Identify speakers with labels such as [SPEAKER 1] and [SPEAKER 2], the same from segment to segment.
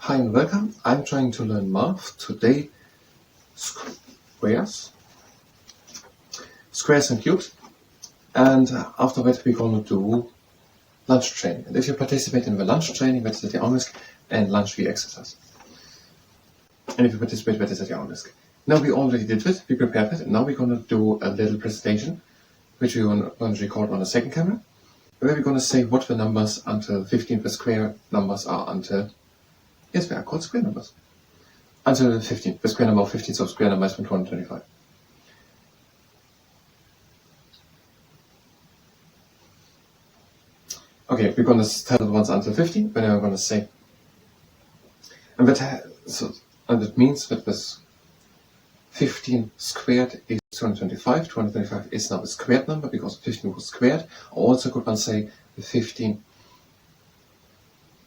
[SPEAKER 1] Hi and welcome. I'm trying to learn math. Today, squares and cubes. And after that, we're going to do lunge training. And if you participate in the lunge training, that is at your own risk, and lunge the exercise. And if you participate, that is at your own risk. Now we already did it, we prepared it, and now we're going to do a little presentation, which we're going to record on a second camera, where we're going to say what the numbers until 15, the square numbers are until, yes, they are called square numbers. Until 15, the square number of 15, so square number is from 225. Okay, we're going to tell the ones until 15, then we're going to say, and that means that this 15 squared is 225. 225 is now a squared number because 15 was squared. Also could one say the 15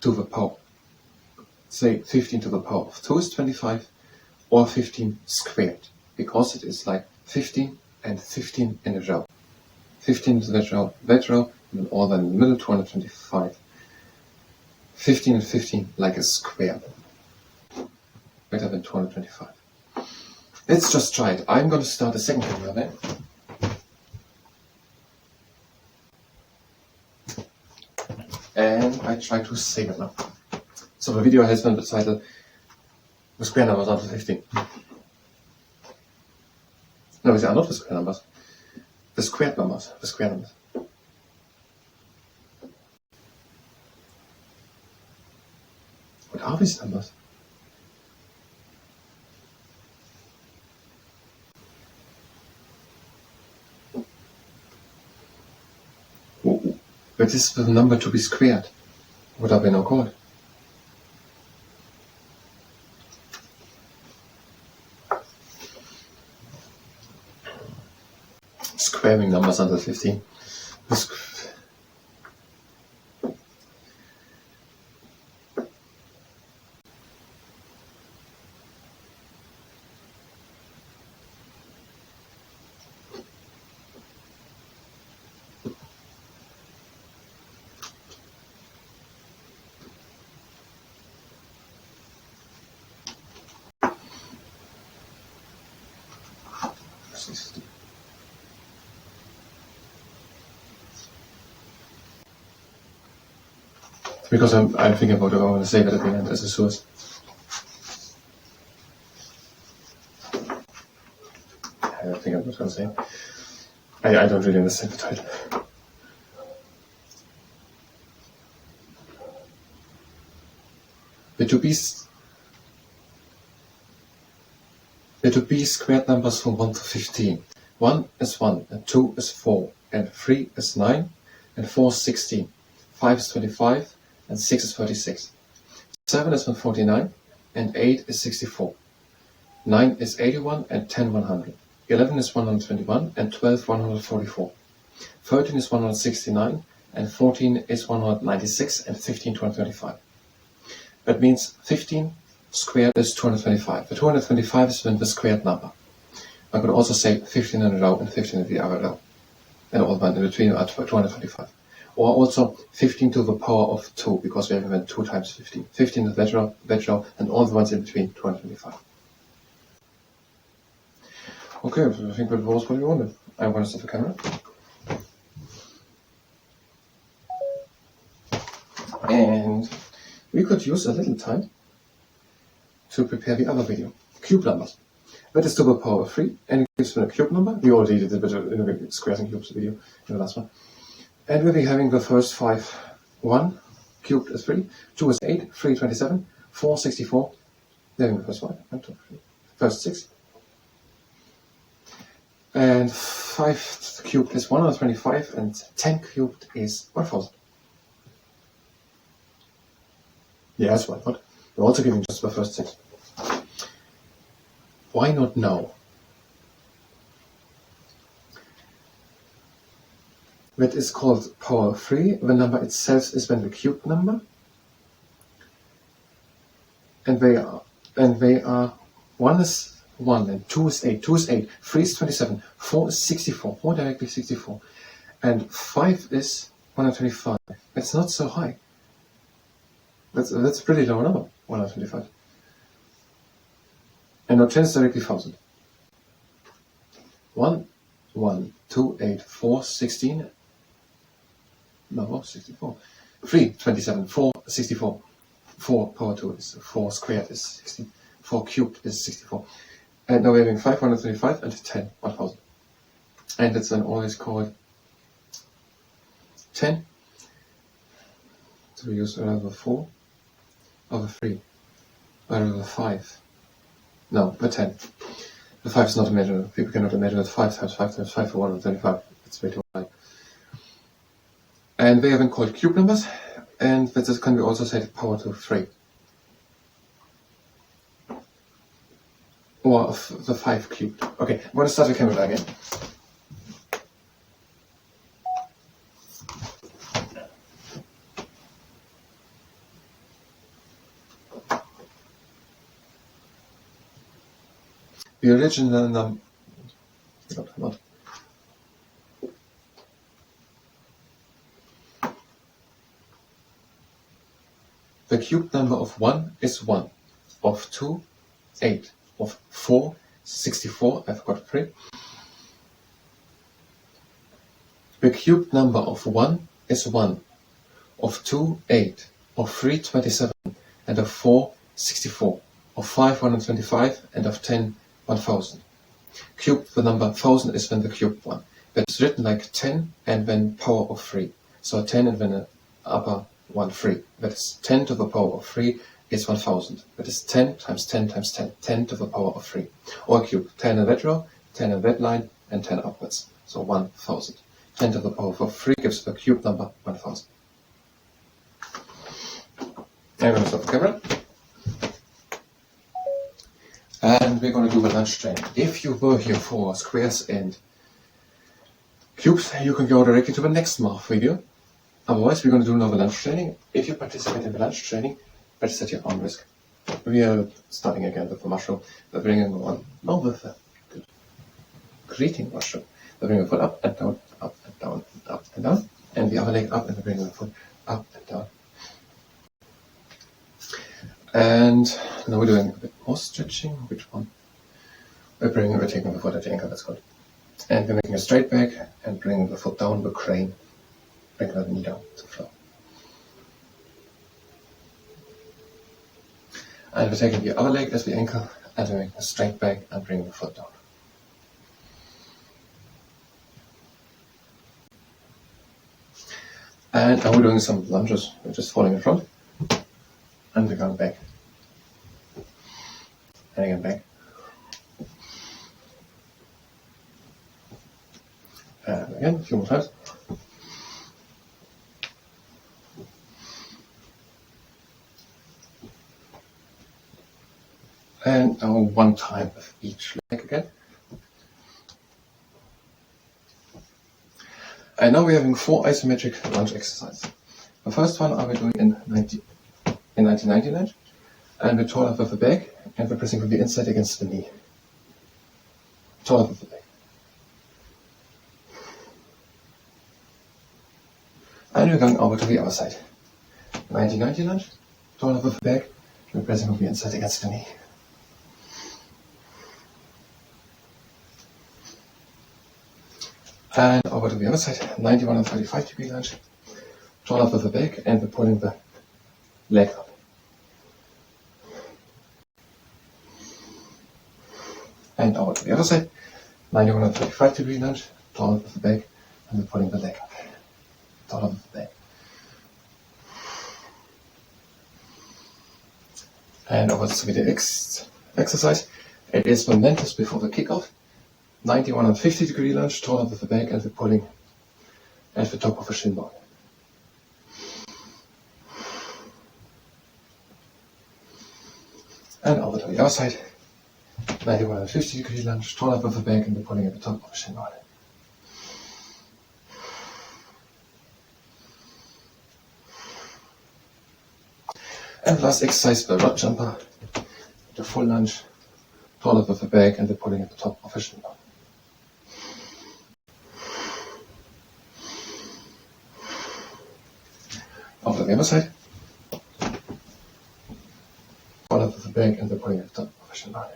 [SPEAKER 1] to the power. Say 15 to the power of 2 is 25, or 15 squared, because it is like 15 and 15 in a row. 15 to that row, and all then in the middle 225. 15 and 15 like a square. Better than 225. Let's just try it. I'm going to start a second camera there. And I try to save it now. So the video has been the title, the square numbers until 15. No, these are not the square numbers. The squared numbers, the square numbers. What are these numbers? But this is the number to be squared. What are they now called? Squaring numbers under 15. Because I'm thinking about what I want to say that at the end as a source. I think I'm not going to say. I don't really understand the title. The to be squared numbers from 1 to 15. 1 is 1, and 2 is 4, and 3 is 9, and 4 is 16, 5 is 25, and 6 is 36. 7 is 149, and 8 is 64. 9 is 81, and 10 100. 11 is 121, and 12 144. 13 is 169, and 14 is 196, and 15 225. That means 15 squared is 225. The 225 is the squared number. I could also say 15 in a row and 15 in the other row. And all one in between are 225. Or also 15 to the power of 2, because we have even 2 times 15. 15 is that row, and all the ones in between, 225. Okay, so I think that was what we wanted. I'm going to stop the camera. And we could use a little time to prepare the other video, cube numbers. That is to the power of 3, and it gives me a cube number. We already did a bit in the squares and cubes video in the last one. And we'll be having the first 5. 1 cubed is 3, 2 is 8, 3 27, 4 64. Then the first 5, 1, 2, 3, first 6. And 5 cubed is 125, and 10 cubed is 1000. Yes, why not? We're also giving just the first 6. Why not now? That is called power of 3. The number itself is then the cube number. And they are 1 is 1, and 2 is 8, 2 is 8, 3 is 27, 4 is 64, 4 directly 64, and 5 is 125. That's not so high. That's a pretty low number, 125. And now 10 is directly 1000. 1, 1, 2, 8, 4, 16. No, 64. 3, 27, 4, 64. 4 power 2 is 4 squared is 16. 4 cubed is 64. And now we're having 525 and 10, 1000. And it's then always called 10. So we use over 4, over 3, over 5. No, the 10. The 5 is not imaginable. People cannot imagine that 5 times 5 times 5 for 125. It's way too high. And they have been called cube numbers, and that can be also said power to 3. Or of the 5 cubed. Okay, I'm going to start the camera again. The original number. Not. The cubed number of 1 is 1, of 2, 8, of 4, 64, I forgot 3. The cubed number of 1 is 1, of 2, 8, of 3, 27, and of 4, 64, of 5, 125, and of 10, 1000. Cubed, the number 1000 is when the cubed one. That's written like 10 and then power of 3. So 10 and then an upper 1, 3. That is 10 to the power of 3 is 1000. That is 10 times 10 times 10. 10 to the power of 3. Or cube. 10 in that row, 10 in that line, and 10 upwards. So 1000. 10 to the power of 3 gives the cube number 1000. I'm going to stop the camera. And we're going to do the lunge training. If you were here for squares and cubes, you can go directly to the next math video. Otherwise, we're going to do another lunge training. If you participate in the lunge training, that's at your own risk. We are starting again with the mushroom. We're bringing on, no, with the greeting mushroom. We're bringing the foot up and down, up and down, up and down. And the other leg up, and we're bringing the foot up and down. And now we're doing a bit more stretching. Which one? We're taking the foot at the ankle, that's good. And we're making a straight back and bringing the foot down, the crane. Bring the knee down to the floor. And we're taking the other leg as the ankle and we're making a straight back and bringing the foot down. And now we're doing some lunges. We're just falling in front. And we're going back. And again back. And again, a few more times. And now one time with each leg again. And now we're having 4 isometric lunge exercises. The first one are we doing in 1990 lunge. And we're tall up with the back, and we're pressing from the inside against the knee. Tall up with the back. And we're going over to the other side. 90 lunge, tall up with the back, and we're pressing from the inside against the knee. And over to the other side, 91 and 35 degree lunge, tall up with the back, and we're pulling the leg up. And over to the other side, 91 and 35 degree lunge, tall up with the back, and we're pulling the leg up. Tall up with the back. And over to the next exercise. It is the mentis before the kickoff. 91 and 50 degree lunge, tall up with the back, and we're pulling at the top of the shin bone. And over to the other side. 91 and 50 degree lunge, tall up with the back, and we're pulling at the top of the shin bone. And last exercise, the rod jumper, the full lunge, tall up with the back, and we're pulling at the top of the shin bone. Over to the other side. Follow the back and the body of the professional line.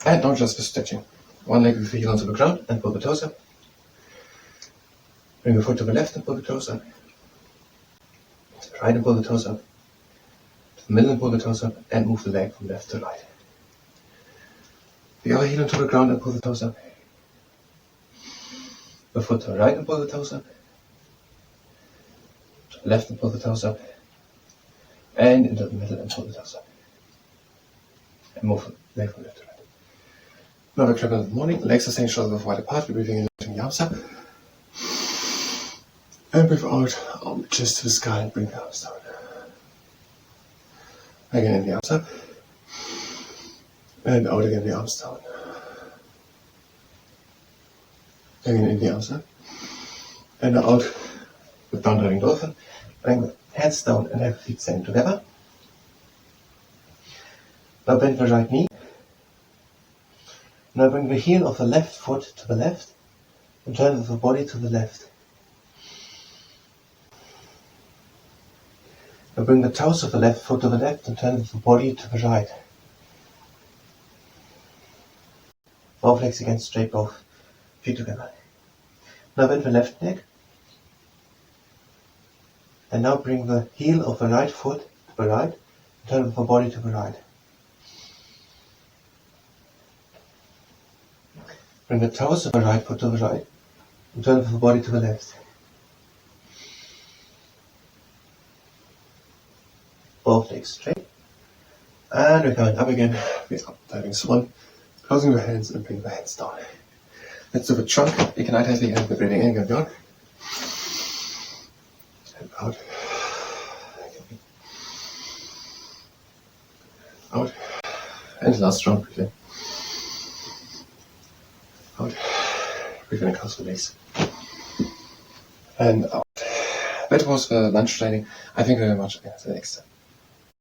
[SPEAKER 1] And now just for stretching. One leg with the heel onto the ground and pull the toes up. Bring the foot to the left and pull the toes up. To the right and pull the toes up. To the middle and pull the toes up, and move the leg from left to right. The other heel onto the ground and pull the toes up. The foot to the right and pull the toes up. To the left and pull the toes up. And into the middle and pull the toes up. And move the leg from left to right. Now we clap in the morning, legs are staying shoulders wide apart, we're breathing in, lifting the arms up. And breathe out, arm chest to the sky and bring the arms down. Again in the arms up. And out again the arms down. Again in the arms up. And out with down diving dolphin. Bring the hands down and have feet standing together. Now bend the right knee. Now bring the heel of the left foot to the left and turn the body to the left. Now bring the toes of the left foot to the left and turn the body to the right. Both legs again straight, both feet together. Now bend the left leg. And now bring the heel of the right foot to the right and turn the body to the right. Bring the toes of the right foot to the right and turn the body to the left. Both legs straight. And we're coming up again with up diving swan. Closing the hands and bring the hands down. Let's do the trunk. You can either have the breathing in and down. And out. Out. And last round, breathing. Out. Breathe in across the legs. And out. That was the lunge training. I thank you very much. See you next time.